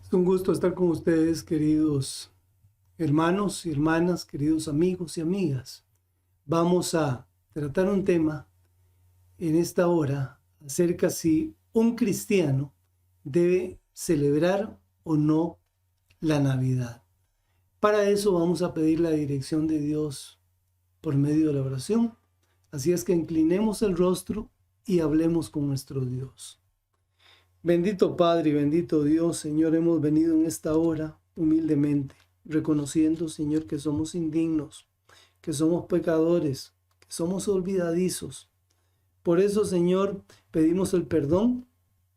Es un gusto estar con ustedes, queridos hermanos y hermanas, queridos amigos y amigas. Vamos a tratar un tema en esta hora acerca si un cristiano debe celebrar o no la Navidad. Para eso vamos a pedir la dirección de Dios por medio de la oración. Así es que inclinemos el rostro y hablemos con nuestro Dios. Bendito Padre y bendito Dios, Señor, hemos venido en esta hora humildemente, reconociendo, Señor, que somos indignos, que somos pecadores, que somos olvidadizos. Por eso, Señor, pedimos el perdón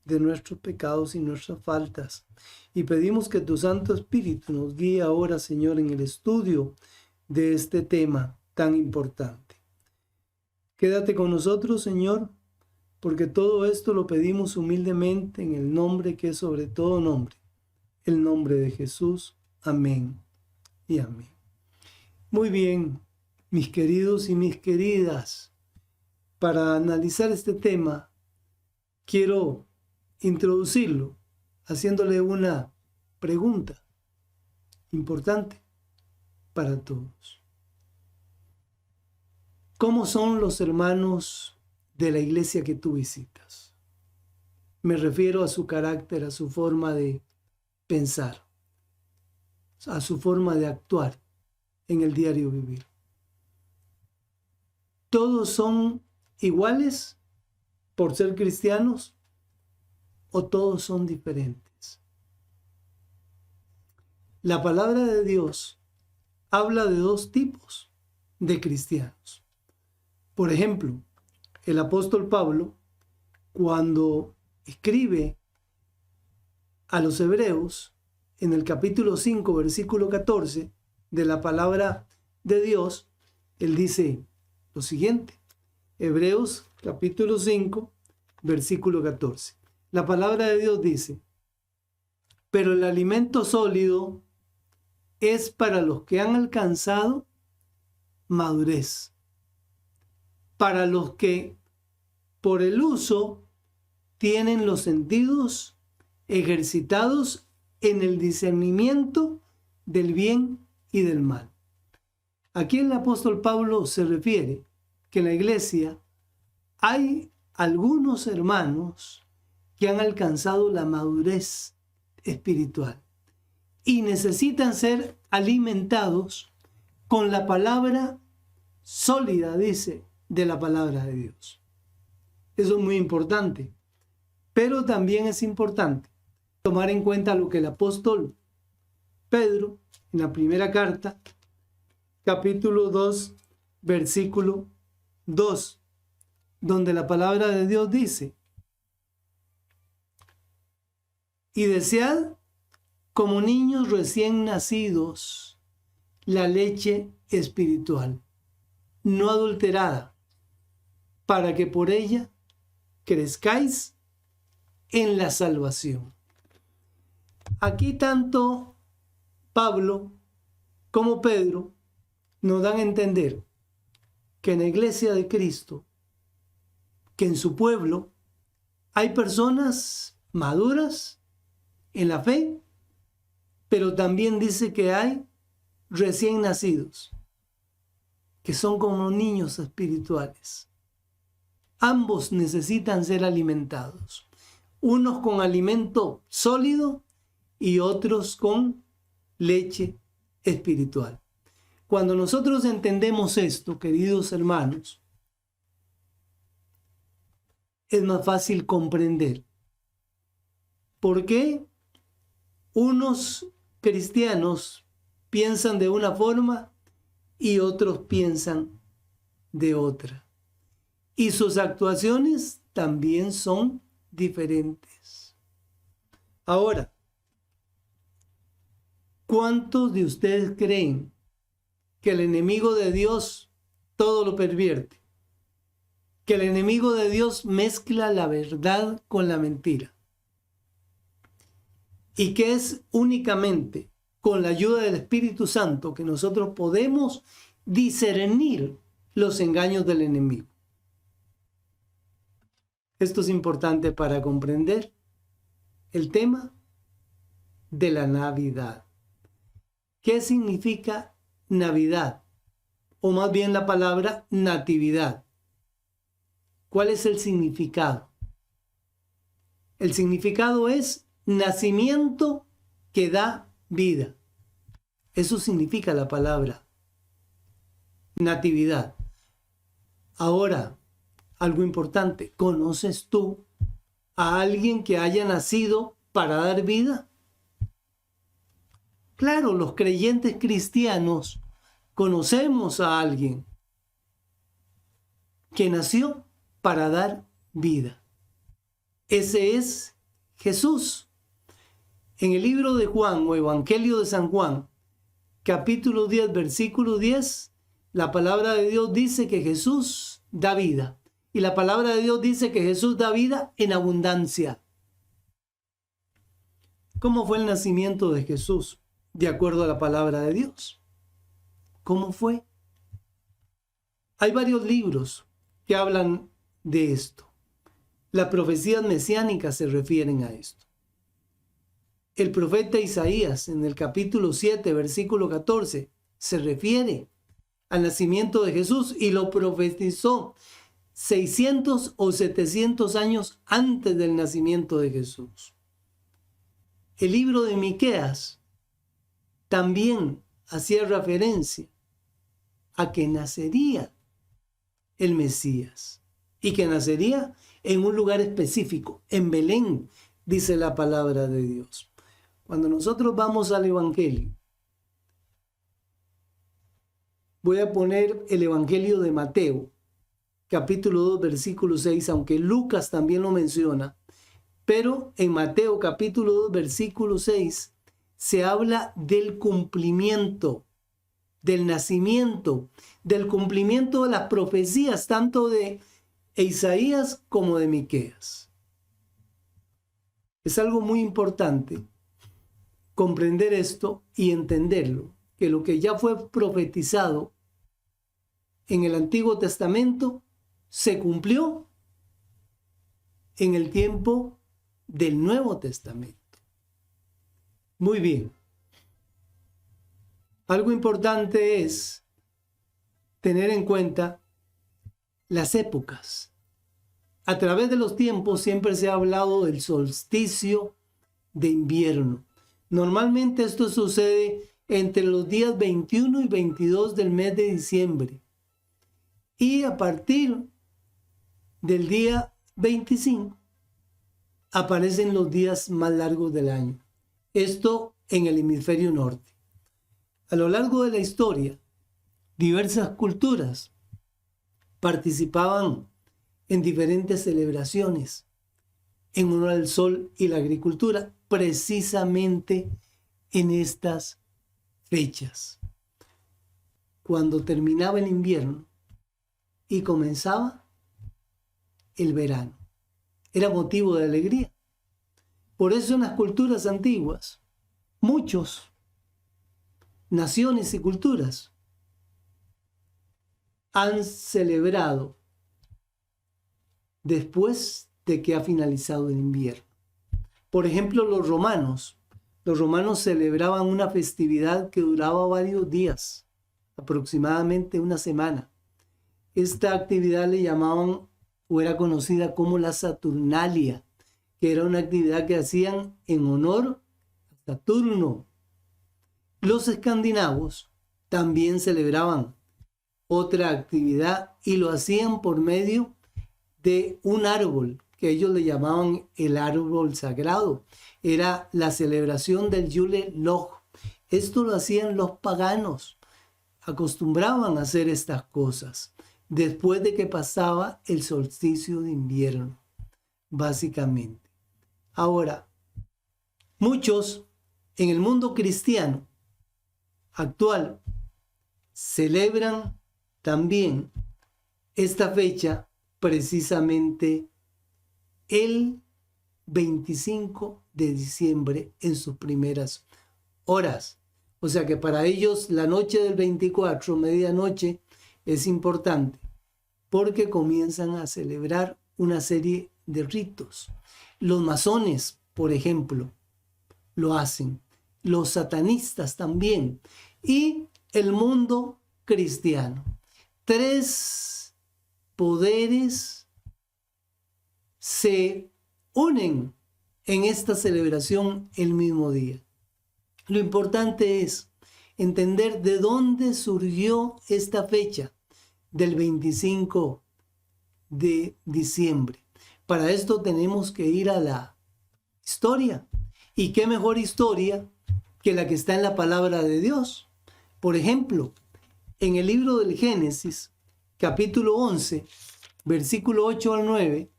de nuestros pecados y nuestras faltas. Y pedimos que tu Santo Espíritu nos guíe ahora, Señor, en el estudio de este tema tan importante. Quédate con nosotros, Señor, porque todo esto lo pedimos humildemente en el nombre que es sobre todo nombre, el nombre de Jesús. Amén y amén. Muy bien, mis queridos y mis queridas, para analizar este tema, quiero introducirlo haciéndole una pregunta importante para todos. ¿Cómo son los hermanos de la iglesia que tú visitas? Me refiero a su carácter, a su forma de pensar, a su forma de actuar en el diario vivir. ¿Todos son iguales por ser cristianos o todos son diferentes? La palabra de Dios habla de dos tipos de cristianos. Por ejemplo, el apóstol Pablo, cuando escribe a los hebreos, en el capítulo 5, versículo 14, de la palabra de Dios, él dice lo siguiente. Hebreos, capítulo 5, versículo 14. La palabra de Dios dice: pero el alimento sólido es para los que han alcanzado madurez, para los que por el uso tienen los sentidos ejercitados en el discernimiento del bien y del mal. Aquí el apóstol Pablo se refiere que en la iglesia hay algunos hermanos que han alcanzado la madurez espiritual y necesitan ser alimentados con la palabra sólida, dice, de la palabra de Dios. Eso es muy importante, pero también es importante tomar en cuenta lo que el apóstol Pedro, en la primera carta, capítulo 2, versículo 2, donde la palabra de Dios dice: y desead como niños recién nacidos la leche espiritual, no adulterada, para que por ella crezcáis en la salvación. Aquí tanto Pablo como Pedro nos dan a entender que en la iglesia de Cristo, que en su pueblo hay personas maduras en la fe, pero también dice que hay recién nacidos, que son como niños espirituales. Ambos necesitan ser alimentados, unos con alimento sólido y otros con leche espiritual. Cuando nosotros entendemos esto, queridos hermanos, es más fácil comprender por qué unos cristianos piensan de una forma y otros piensan de otra. Y sus actuaciones también son diferentes. Ahora, ¿cuántos de ustedes creen que el enemigo de Dios todo lo pervierte? Que el enemigo de Dios mezcla la verdad con la mentira. Y que es únicamente con la ayuda del Espíritu Santo que nosotros podemos discernir los engaños del enemigo. Esto es importante para comprender el tema de la Navidad. ¿Qué significa Navidad? O más bien la palabra natividad. ¿Cuál es el significado? El significado es nacimiento que da vida. Eso significa la palabra natividad. Ahora, algo importante, ¿conoces tú a alguien que haya nacido para dar vida? Claro, los creyentes cristianos conocemos a alguien que nació para dar vida. Ese es Jesús. En el libro de Juan o Evangelio de San Juan, capítulo 10, versículo 10, la palabra de Dios dice que Jesús da vida. Y la palabra de Dios dice que Jesús da vida en abundancia. ¿Cómo fue el nacimiento de Jesús? De acuerdo a la palabra de Dios. ¿Cómo fue? Hay varios libros que hablan de esto. Las profecías mesiánicas se refieren a esto. El profeta Isaías, en el capítulo 7, versículo 14, se refiere al nacimiento de Jesús y lo profetizó 600 o 700 años antes del nacimiento de Jesús. El libro de Miqueas también hacía referencia a que nacería el Mesías y que nacería en un lugar específico, en Belén, dice la palabra de Dios. Cuando nosotros vamos al Evangelio, voy a poner el Evangelio de Mateo, capítulo 2, versículo 6, aunque Lucas también lo menciona, pero en Mateo, capítulo 2, versículo 6, se habla del cumplimiento, del nacimiento, del cumplimiento de las profecías, tanto de Isaías como de Miqueas. Es algo muy importante comprender esto y entenderlo, que lo que ya fue profetizado en el Antiguo Testamento se cumplió en el tiempo del Nuevo Testamento. Muy bien. Algo importante es tener en cuenta las épocas. A través de los tiempos siempre se ha hablado del solsticio de invierno. Normalmente esto sucede entre los días 21 y 22 del mes de diciembre. Y a partir del día 25 aparecen los días más largos del año. Esto en el hemisferio norte. A lo largo de la historia, diversas culturas participaban en diferentes celebraciones en honor al sol y la agricultura, precisamente en estas fechas. Cuando terminaba el invierno y comenzaba el verano, era motivo de alegría. Por eso en las culturas antiguas, muchos naciones y culturas han celebrado después de que ha finalizado el invierno. Por ejemplo, los romanos celebraban una festividad que duraba varios días, aproximadamente una semana. Esta actividad le llamaban o era conocida como la Saturnalia, que era una actividad que hacían en honor a Saturno. Los escandinavos también celebraban otra actividad y lo hacían por medio de un árbol que ellos le llamaban el árbol sagrado. Era la celebración del Yule Log. Esto lo hacían los paganos. Acostumbraban a hacer estas cosas después de que pasaba el solsticio de invierno, básicamente. Ahora, muchos en el mundo cristiano actual celebran también esta fecha precisamente el 25 de diciembre en sus primeras horas. O sea que para ellos la noche del 24, medianoche, es importante porque comienzan a celebrar una serie de ritos. Los masones, por ejemplo, lo hacen, los satanistas también, y el mundo cristiano. 3 poderes se unen en esta celebración el mismo día. Lo importante es entender de dónde surgió esta fecha del 25 de diciembre. Para esto tenemos que ir a la historia. ¿Y qué mejor historia que la que está en la palabra de Dios? Por ejemplo, en el libro del Génesis, capítulo 11, versículo 8 al 9,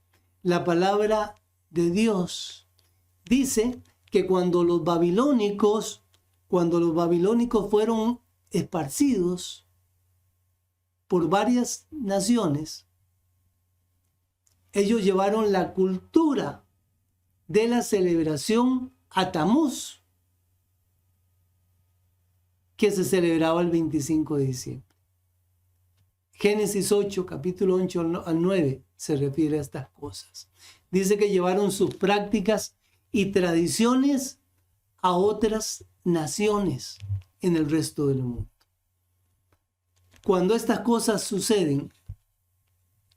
la palabra de Dios dice que cuando los babilónicos fueron esparcidos por varias naciones, ellos llevaron la cultura de la celebración a Tamuz, que se celebraba el 25 de diciembre. Génesis 8, capítulo 8 al 9, se refiere a estas cosas. Dice que llevaron sus prácticas y tradiciones a otras naciones en el resto del mundo. Cuando estas cosas suceden,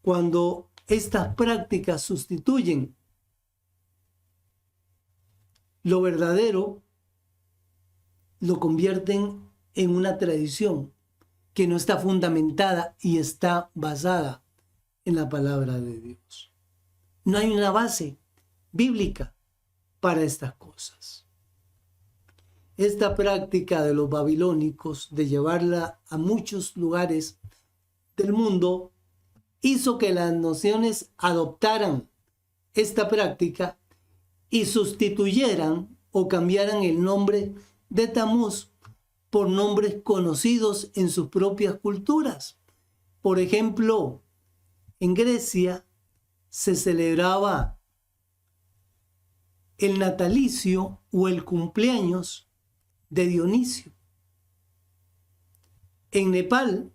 cuando estas prácticas sustituyen lo verdadero, lo convierten en una tradición que no está fundamentada y está basada en la palabra de Dios. No hay una base bíblica para estas cosas. Esta práctica de los babilónicos de llevarla a muchos lugares del mundo hizo que las naciones adoptaran esta práctica y sustituyeran o cambiaran el nombre de Tamuz por nombres conocidos en sus propias culturas. Por ejemplo, en Grecia se celebraba el natalicio o el cumpleaños de Dionisio. En Nepal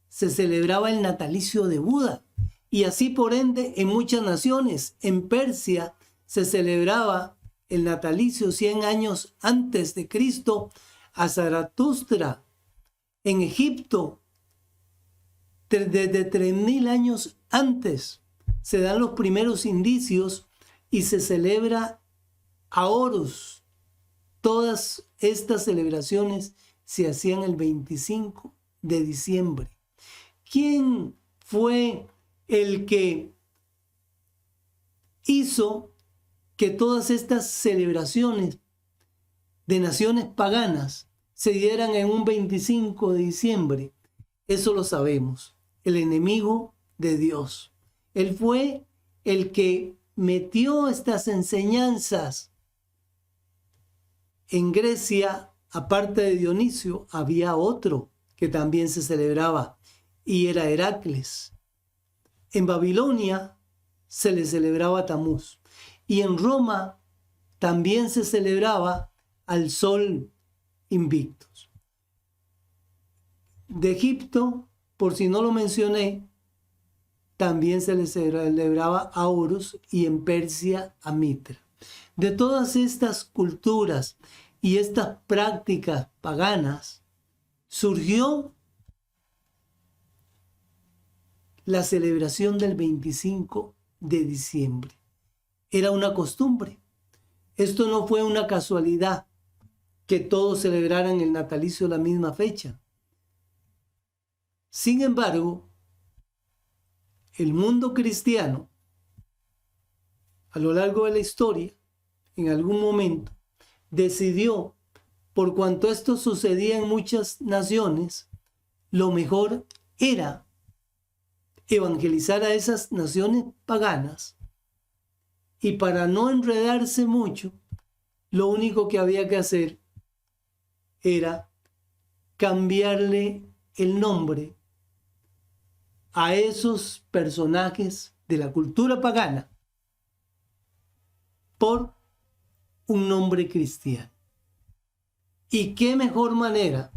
se celebraba el natalicio de Buda, y así por ende en muchas naciones. En Persia se celebraba el natalicio 100 años antes de Cristo a Zaratustra. En Egipto, desde 3000 años antes, se dan los primeros indicios y se celebra a Horus. Todas estas celebraciones se hacían el 25 de diciembre. ¿Quién fue el que hizo que todas estas celebraciones de naciones paganas se dieran en un 25 de diciembre? Eso lo sabemos. El enemigo de Dios. Él fue el que metió estas enseñanzas. En Grecia, aparte de Dionisio, había otro que también se celebraba, y era Heracles. En Babilonia se le celebraba Tamuz. Y en Roma también se celebraba al sol invictus. De Egipto, por si no lo mencioné, también se le celebraba a Horus, y en Persia a Mitra. De todas estas culturas y estas prácticas paganas surgió la celebración del 25 de diciembre. Era una costumbre. Esto no fue una casualidad que todos celebraran el natalicio la misma fecha. Sin embargo, el mundo cristiano, a lo largo de la historia, en algún momento, decidió, por cuanto esto sucedía en muchas naciones, lo mejor era evangelizar a esas naciones paganas, y para no enredarse mucho, lo único que había que hacer era cambiarle el nombre a esos personajes de la cultura pagana por un nombre cristiano. ¿Y qué mejor manera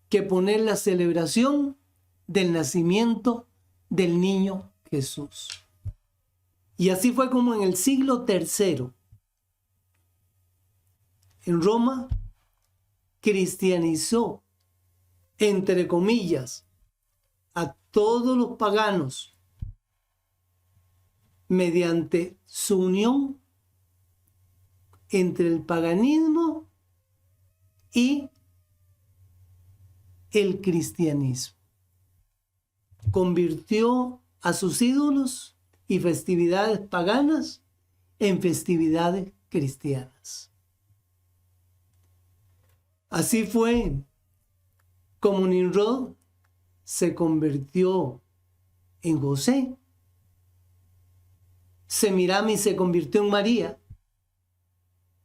que poner la celebración del nacimiento del niño Jesús? Y así fue como en el siglo III en Roma cristianizó, entre comillas, a todos los paganos mediante su unión entre el paganismo y el cristianismo. Convirtió a sus ídolos y festividades paganas en festividades cristianas. Así fue como Nimrod se convirtió en José, Semiramis se convirtió en María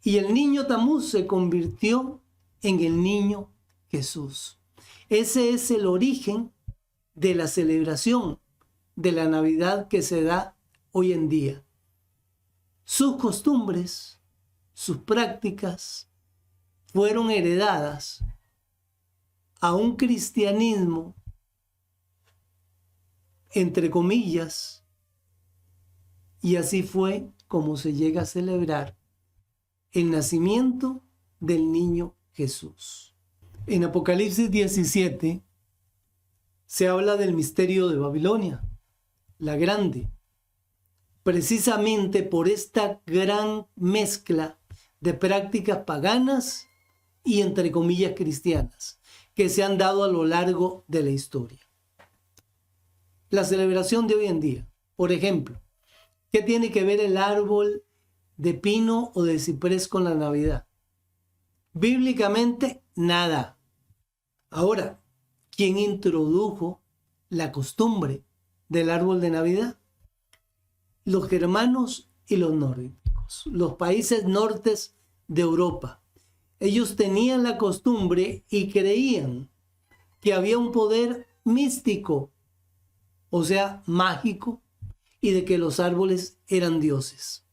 y el niño Tamuz se convirtió en el niño Jesús. Ese es el origen de la celebración de la Navidad que se da hoy en día. Sus costumbres, sus prácticas fueron heredadas a un cristianismo, entre comillas, y así fue como se llega a celebrar el nacimiento del niño Jesús. En Apocalipsis 17 se habla del misterio de Babilonia, la grande, precisamente por esta gran mezcla de prácticas paganas y entre comillas cristianas que se han dado a lo largo de la historia. La celebración de hoy en día, por ejemplo, ¿qué tiene que ver el árbol de pino o de ciprés con la Navidad? Bíblicamente, nada. Ahora, ¿quién introdujo la costumbre del árbol de Navidad? Los germanos y los nórdicos, los países nortes de Europa. Ellos tenían la costumbre y creían que había un poder místico, o sea, mágico, y de que los árboles eran dioses.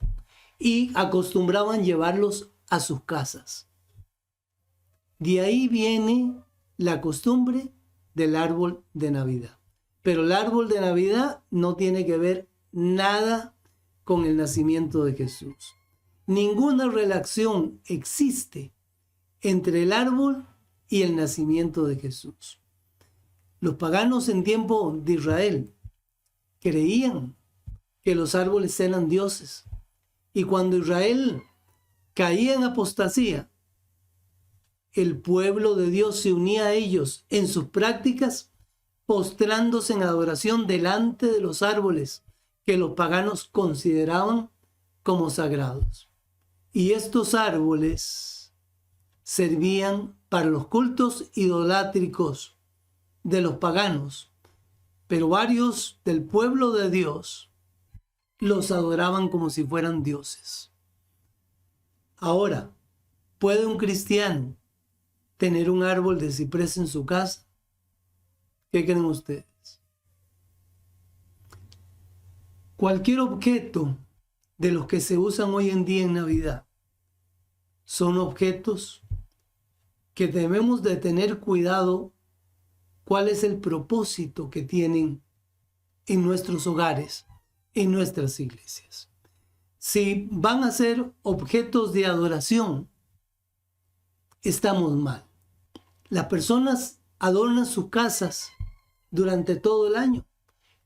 Y acostumbraban llevarlos a sus casas. De ahí viene la costumbre del árbol de Navidad. Pero el árbol de Navidad no tiene que ver nada con el nacimiento de Jesús. Ninguna relación existe entre el árbol y el nacimiento de Jesús. Los paganos en tiempo de Israel creían que los árboles eran dioses. Y cuando Israel caía en apostasía, el pueblo de Dios se unía a ellos en sus prácticas, postrándose en adoración delante de los árboles que los paganos consideraban como sagrados. Y estos árboles servían para los cultos idolátricos de los paganos, pero varios del pueblo de Dios los adoraban como si fueran dioses. Ahora, ¿puede un cristiano tener un árbol de ciprés en su casa? ¿Qué creen ustedes? Cualquier objeto de los que se usan hoy en día en Navidad son objetos que debemos de tener cuidado cuál es el propósito que tienen en nuestros hogares, en nuestras iglesias. Si van a ser objetos de adoración, estamos mal. Las personas adornan sus casas durante todo el año.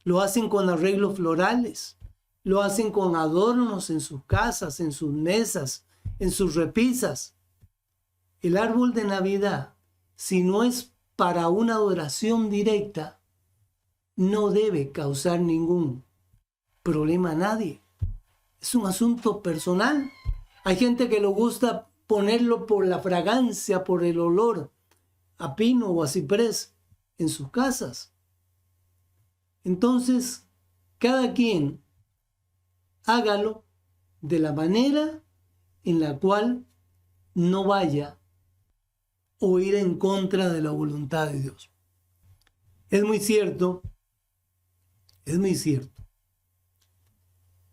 Lo hacen con arreglos florales, lo hacen con adornos en sus casas, en sus mesas, en sus repisas. El árbol de Navidad, si no es para una adoración directa, no debe causar ningún problema a nadie. Es un asunto personal. Hay gente que le gusta ponerlo por la fragancia, por el olor a pino o a ciprés en sus casas. Entonces, cada quien hágalo de la manera en la cual no vaya o ir en contra de la voluntad de Dios. Es muy cierto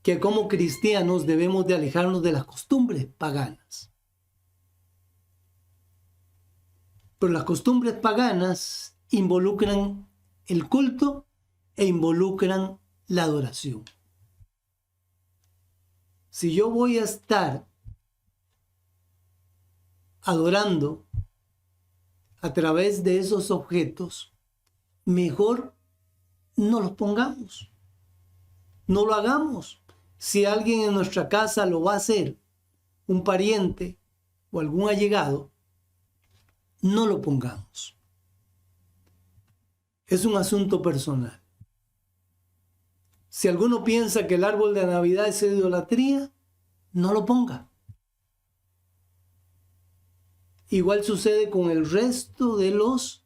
que como cristianos debemos de alejarnos de las costumbres paganas. Pero las costumbres paganas involucran el culto e involucran la adoración. Si yo voy a estar adorando a través de esos objetos, mejor no los pongamos, no lo hagamos. Si alguien en nuestra casa lo va a hacer, un pariente o algún allegado, no lo pongamos. Es un asunto personal. Si alguno piensa que el árbol de Navidad es idolatría, no lo ponga. Igual sucede con el resto de los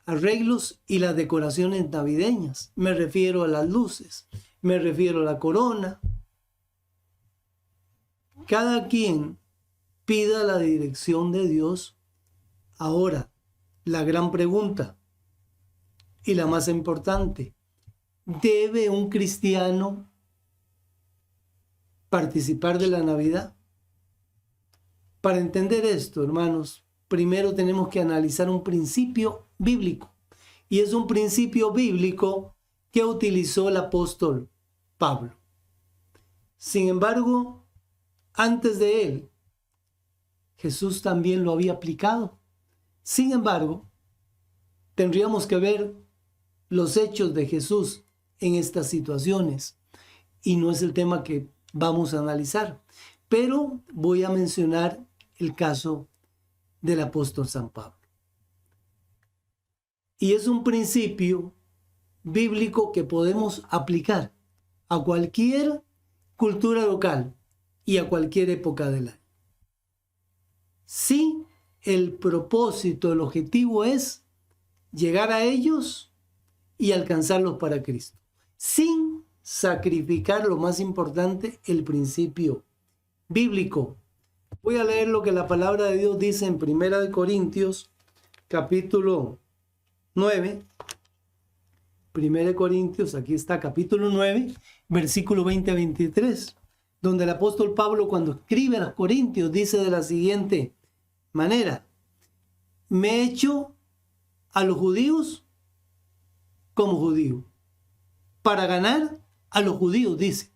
arreglos y las decoraciones navideñas. Me refiero a las luces, me refiero a la corona. Cada quien pida la dirección de Dios. Ahora, la gran pregunta y la más importante: ¿debe un cristiano participar de la Navidad? Para entender esto, hermanos, primero tenemos que analizar un principio bíblico. Y es un principio bíblico que utilizó el apóstol Pablo. Sin embargo, antes de él, Jesús también lo había aplicado. Sin embargo, tendríamos que ver los hechos de Jesús en estas situaciones. Y no es el tema que vamos a analizar. Pero voy a mencionar el caso del apóstol San Pablo. Y es un principio bíblico que podemos aplicar a cualquier cultura local y a cualquier época del año. Si el propósito, el objetivo es llegar a ellos y alcanzarlos para Cristo, sin sacrificar lo más importante, el principio bíblico. Voy a leer lo que la palabra de Dios dice en 1 Corintios, capítulo 9. 1 Corintios, aquí está, capítulo 9, versículo 20-23, donde el apóstol Pablo, cuando escribe a los Corintios, dice de la siguiente manera: me he hecho a los judíos como judío, para ganar a los judíos, dice,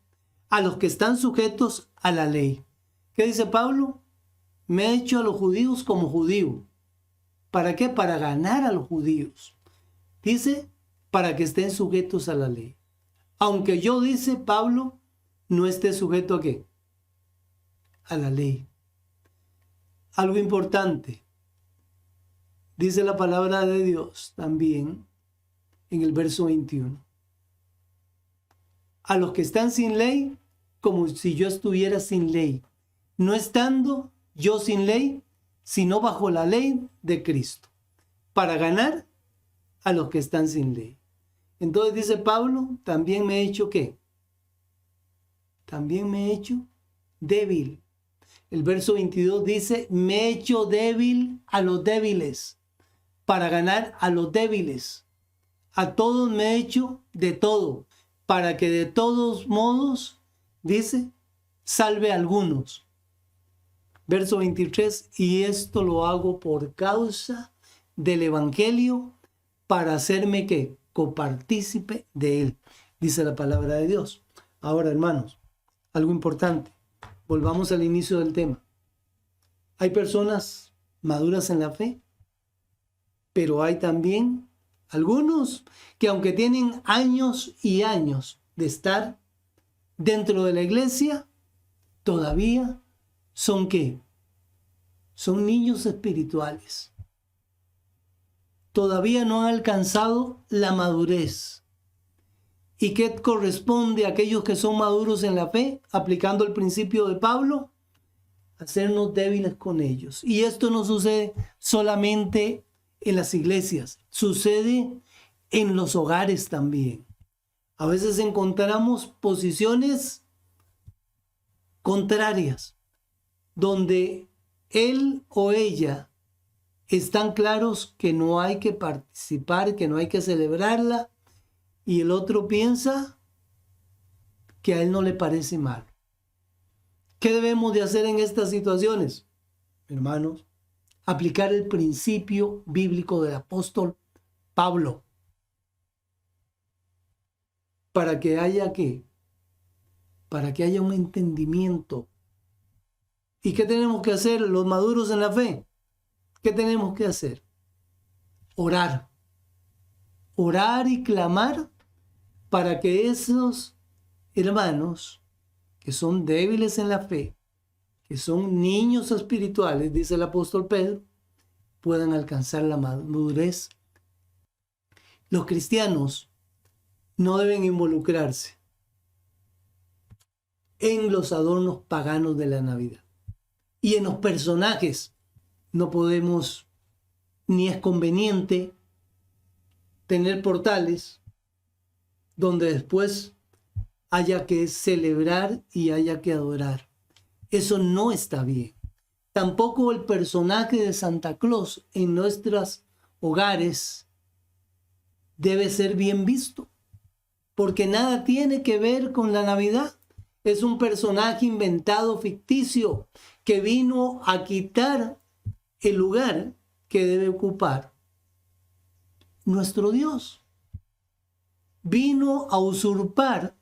a los que están sujetos a la ley. ¿Qué dice Pablo? Me he hecho a los judíos como judío. ¿Para qué? Para ganar a los judíos. Dice, para que estén sujetos a la ley. Aunque yo, dice Pablo, no esté sujeto ¿a qué? A la ley. Algo importante. Dice la palabra de Dios también en el verso 21. A los que están sin ley, como si yo estuviera sin ley, no estando yo sin ley, sino bajo la ley de Cristo, para ganar a los que están sin ley. Entonces dice Pablo, también me he hecho ¿qué? También me he hecho débil. El verso 22 dice, me he hecho débil a los débiles, para ganar a los débiles. A todos me he hecho de todo, para que de todos modos, dice, salve a algunos. Verso 23, y esto lo hago por causa del evangelio, para hacerme ¿qué? Copartícipe de él, dice la palabra de Dios. Ahora, hermanos, algo importante. Volvamos al inicio del tema. Hay personas maduras en la fe, pero hay también algunos que, aunque tienen años y años de estar dentro de la iglesia, todavía son ¿qué? Son niños espirituales. Todavía no han alcanzado la madurez. ¿Y qué corresponde a aquellos que son maduros en la fe? Aplicando el principio de Pablo, hacernos débiles con ellos. Y esto no sucede solamente en las iglesias, sucede en los hogares también. A veces encontramos posiciones contrarias, donde él o ella están claros que no hay que participar, que no hay que celebrarla, y el otro piensa que a él no le parece mal. ¿Qué debemos de hacer en estas situaciones? Hermanos, aplicar el principio bíblico del apóstol Pablo. ¿Para que haya qué? Para que haya un entendimiento ¿Y qué tenemos que hacer los maduros en la fe? ¿Qué tenemos que hacer? Orar. Orar y clamar para que esos hermanos que son débiles en la fe, que son niños espirituales, dice el apóstol Pedro, puedan alcanzar la madurez. Los cristianos no deben involucrarse en los adornos paganos de la Navidad. Y en los personajes no podemos, ni es conveniente, tener portales donde después haya que celebrar y haya que adorar. Eso no está bien. Tampoco el personaje de Santa Claus en nuestros hogares debe ser bien visto, porque nada tiene que ver con la Navidad. Es un personaje inventado, ficticio, que vino a quitar el lugar que debe ocupar nuestro Dios. Vino a usurpar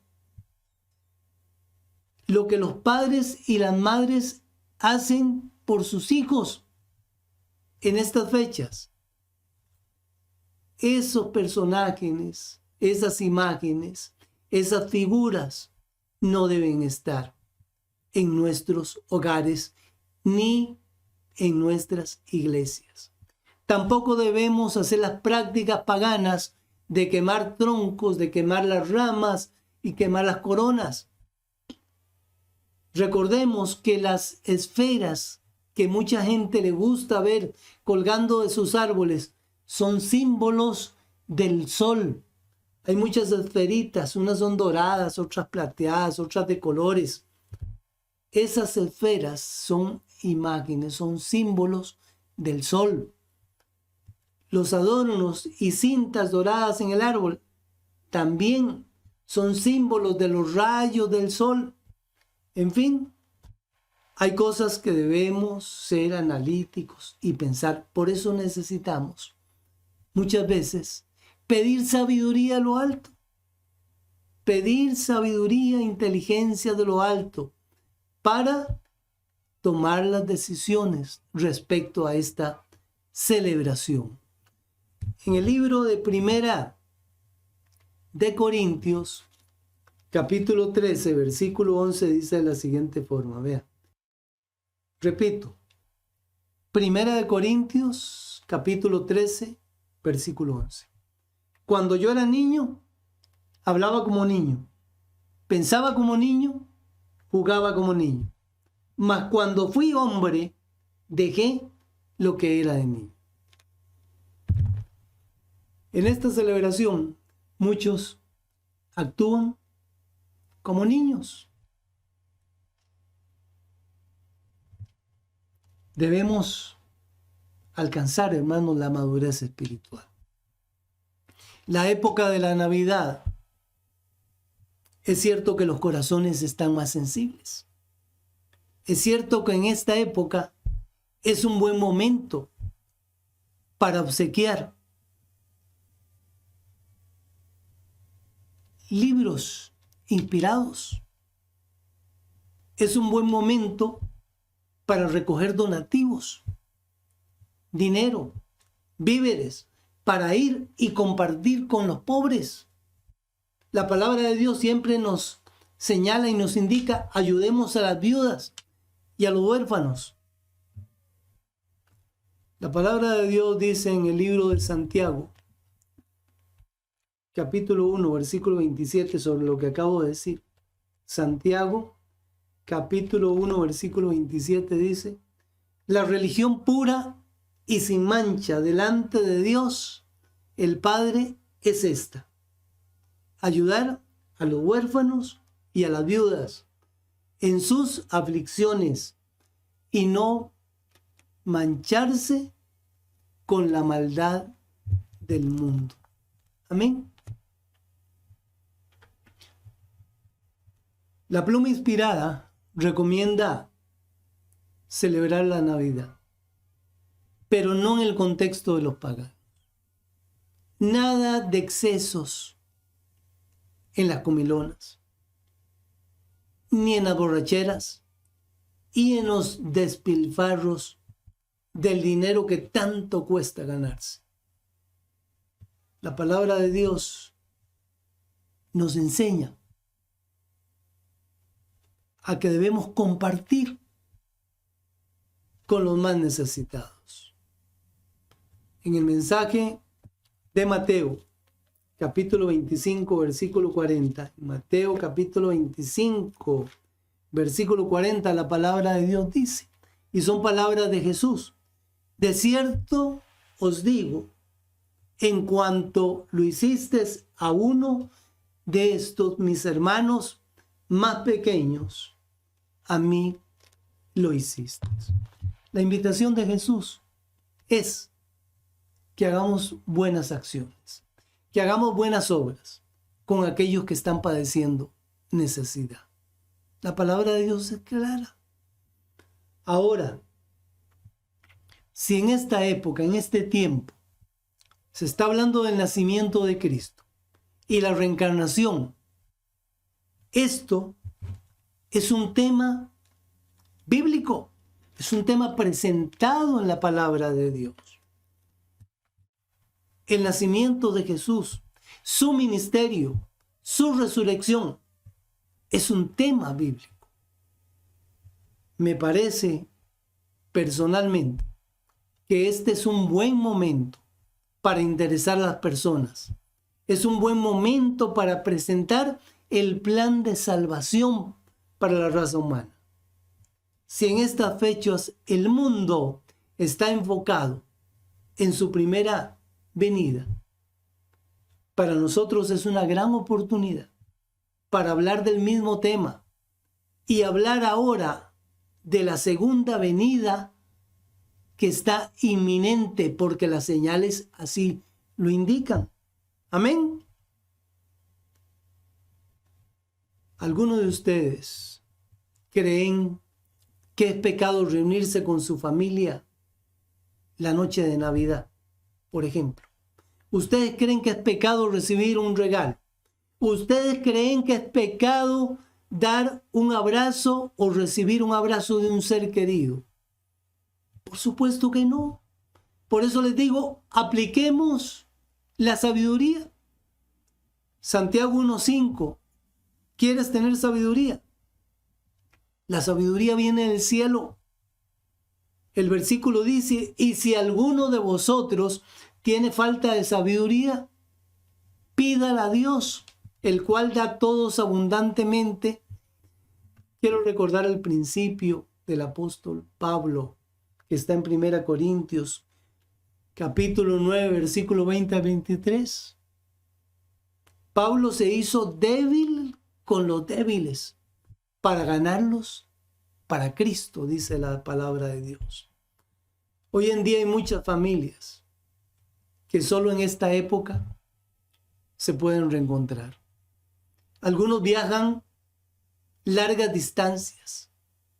lo que los padres y las madres hacen por sus hijos en estas fechas. Esos personajes, esas imágenes, esas figuras no deben estar en nuestros hogares ni en nuestras iglesias. Tampoco debemos hacer las prácticas paganas de quemar troncos, de quemar las ramas y quemar las coronas. Recordemos que las esferas que mucha gente le gusta ver colgando de sus árboles son símbolos del sol. Hay muchas esferitas, unas son doradas, otras plateadas, otras de colores. Esas esferas son imágenes, son símbolos del sol. Los adornos y cintas doradas en el árbol también son símbolos de los rayos del sol. En fin, hay cosas que debemos ser analíticos y pensar. Por eso necesitamos muchas veces pedir sabiduría a lo alto. Pedir sabiduría, inteligencia de lo alto para tomar las decisiones respecto a esta celebración. En el libro de Primera de Corintios, capítulo 13, versículo 11, dice de la siguiente forma, vean. Repito, Primera de Corintios, capítulo 13, versículo 11. Cuando yo era niño, hablaba como niño, pensaba como niño, jugaba como niño. Mas cuando fui hombre, dejé lo que era de niño. En esta celebración, muchos actúan como niños. Debemos alcanzar, hermanos, la madurez espiritual. La época de la Navidad, es cierto que los corazones están más sensibles. Es cierto que en esta época es un buen momento para obsequiar libros inspirados. Es un buen momento para recoger donativos, dinero, víveres, para ir y compartir con los pobres. La palabra de Dios siempre nos señala y nos indica: ayudemos a las viudas y a los huérfanos. La palabra de Dios dice en el libro de Santiago, capítulo 1, versículo 27, sobre lo que acabo de decir. Santiago, capítulo 1, versículo 27 dice: la religión pura y sin mancha delante de Dios, el Padre, es esta: ayudar a los huérfanos y a las viudas en sus aflicciones y no mancharse con la maldad del mundo. Amén. La pluma inspirada recomienda celebrar la Navidad, pero no en el contexto de los paganos. Nada de excesos en las comilonas, ni en las borracheras, y en los despilfarros del dinero que tanto cuesta ganarse. La palabra de Dios nos enseña a que debemos compartir con los más necesitados. En el mensaje de Mateo, capítulo 25, versículo 40, Mateo capítulo 25, versículo 40, la palabra de Dios dice, y son palabras de Jesús: de cierto os digo, en cuanto lo hiciste a uno de estos mis hermanos más pequeños, a mí lo hiciste. La invitación de Jesús es que hagamos buenas acciones, que hagamos buenas obras con aquellos que están padeciendo necesidad. La palabra de Dios es clara. Ahora, si en esta época, en este tiempo, se está hablando del nacimiento de Cristo y la reencarnación, esto es un tema bíblico, es un tema presentado en la palabra de Dios. El nacimiento de Jesús, su ministerio, su resurrección, es un tema bíblico. Me parece personalmente que este es un buen momento para interesar a las personas. Es un buen momento para presentar el plan de salvación para la raza humana. Si en estas fechas el mundo está enfocado en su primera venida, para nosotros es una gran oportunidad para hablar del mismo tema y hablar ahora de la segunda venida que está inminente, porque las señales así lo indican. Amén. ¿Algunos de ustedes creen que es pecado reunirse con su familia la noche de Navidad, por ejemplo? ¿Ustedes creen que es pecado recibir un regalo? ¿Ustedes creen que es pecado dar un abrazo o recibir un abrazo de un ser querido? Por supuesto que no. Por eso les digo, apliquemos la sabiduría. Santiago 1:5. ¿Quieres tener sabiduría? La sabiduría viene del cielo. El versículo dice, y si alguno de vosotros tiene falta de sabiduría, pídala a Dios, el cual da a todos abundantemente. Quiero recordar el principio del apóstol Pablo, que está en 1 Corintios, capítulo 9, versículo 20 a 23. Pablo se hizo débil con los débiles para ganarlos para Cristo, dice la palabra de Dios. Hoy en día hay muchas familias que solo en esta época se pueden reencontrar. Algunos viajan largas distancias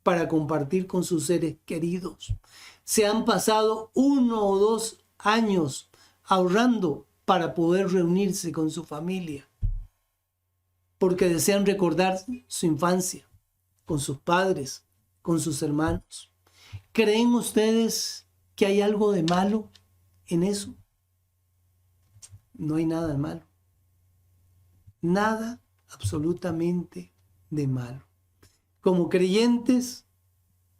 para compartir con sus seres queridos. Se han pasado 1 o 2 años ahorrando para poder reunirse con su familia, porque desean recordar su infancia con sus padres, con sus hermanos. ¿Creen ustedes que hay algo de malo en eso? No hay nada de malo. Nada absolutamente de malo. Como creyentes,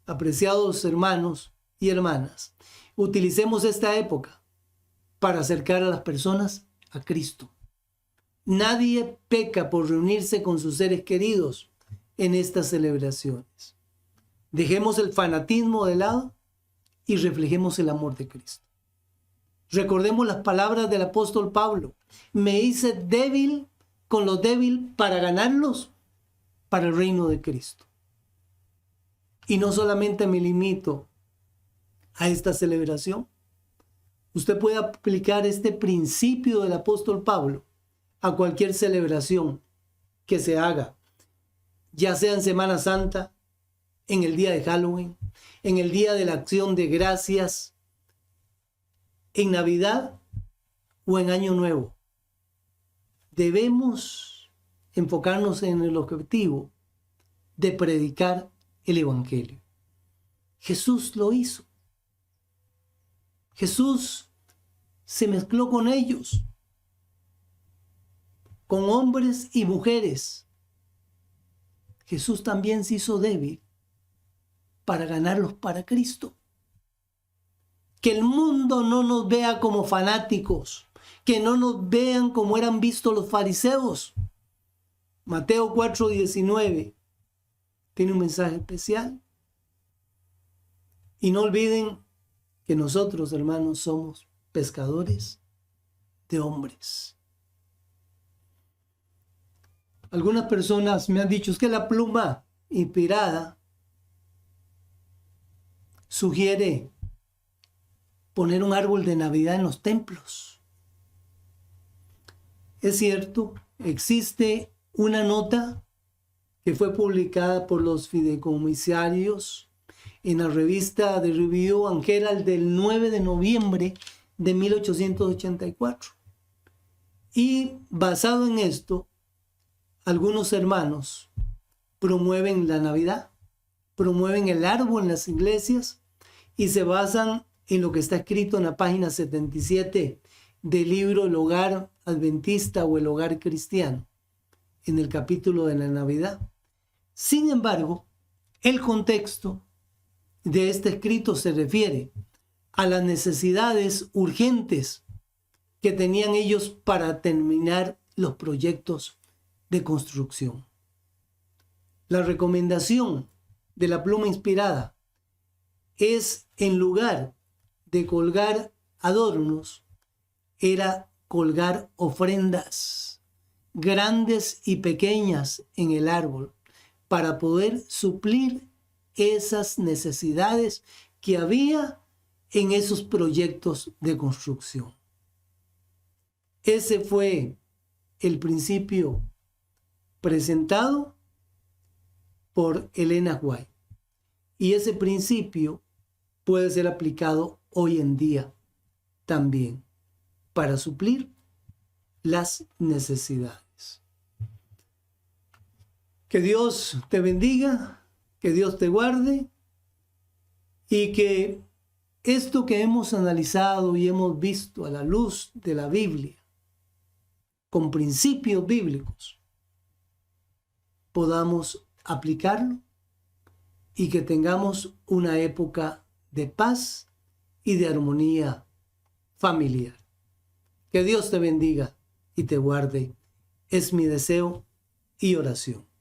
apreciados hermanos y hermanas, utilicemos esta época para acercar a las personas a Cristo. Nadie peca por reunirse con sus seres queridos en estas celebraciones. Dejemos el fanatismo de lado y reflejemos el amor de Cristo. Recordemos las palabras del apóstol Pablo. Me hice débil con lo débil para ganarlos para el reino de Cristo. Y no solamente me limito a esta celebración. Usted puede aplicar este principio del apóstol Pablo a cualquier celebración que se haga, ya sea en Semana Santa, en el día de Halloween, en el día de la Acción de Gracias, en Navidad o en Año Nuevo. Debemos enfocarnos en el objetivo de predicar el Evangelio. Jesús lo hizo. Jesús se mezcló con ellos, con hombres y mujeres. Jesús también se hizo débil para ganarlos para Cristo. Que el mundo no nos vea como fanáticos, que no nos vean como eran vistos los fariseos. Mateo 4:19 tiene un mensaje especial. Y no olviden que nosotros, hermanos, somos pescadores de hombres. Algunas personas me han dicho, es que la pluma inspirada sugiere poner un árbol de Navidad en los templos. Es cierto, existe una nota que fue publicada por los fideicomisarios en la revista The Review and Herald del 9 de noviembre de 1884. Y basado en esto, algunos hermanos promueven la Navidad, promueven el árbol en las iglesias y se basan en lo que está escrito en la página 77 del libro El Hogar Adventista o El Hogar Cristiano, en el capítulo de la Navidad. Sin embargo, el contexto de este escrito se refiere a las necesidades urgentes que tenían ellos para terminar los proyectos de construcción. La recomendación de la pluma inspirada es, en lugar de colgar adornos, era colgar ofrendas grandes y pequeñas en el árbol para poder suplir esas necesidades que había en esos proyectos de construcción. Ese fue el principio presentado por Elena White. Y ese principio puede ser aplicado hoy en día también para suplir las necesidades. Que Dios te bendiga, que Dios te guarde y que esto que hemos analizado y hemos visto a la luz de la Biblia, con principios bíblicos, podamos aplicarlo y que tengamos una época de paz y de armonía familiar. Que Dios te bendiga y te guarde. Es mi deseo y oración.